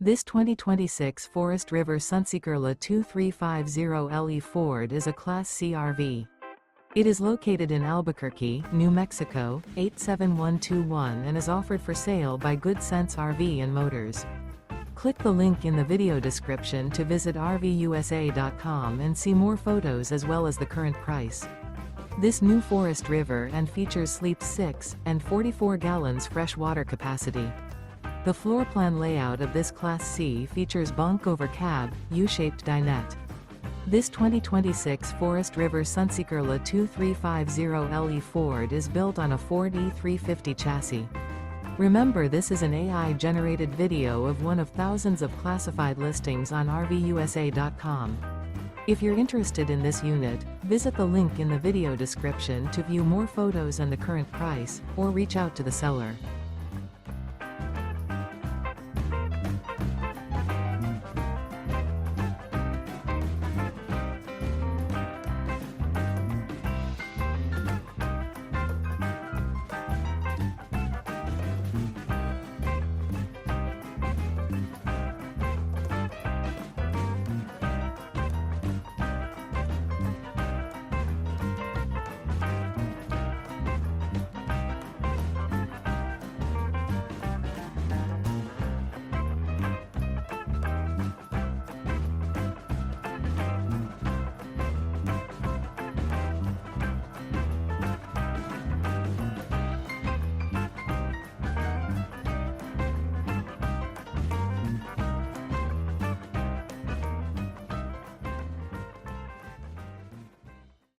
This 2026 Forest River Sunseeker LE Ford is a Class C RV. It is located in Albuquerque, New Mexico, 87121 and is offered for sale by Good Sense RV and Motors. Click the link in the video description to visit RVUSA.com and see more photos as well as the current price. This new Forest River and features sleeps 6 and 44 gallons fresh water capacity. The floor plan layout of this Class C features Bunk Over Cab, U-shaped dinette. This 2026 Forest River Sunseeker LE Ford is built on a Ford E350 chassis. Remember, this is an AI-generated video of one of thousands of classified listings on RVUSA.com. If you're interested in this unit, visit the link in the video description to view more photos and the current price, or reach out to the seller.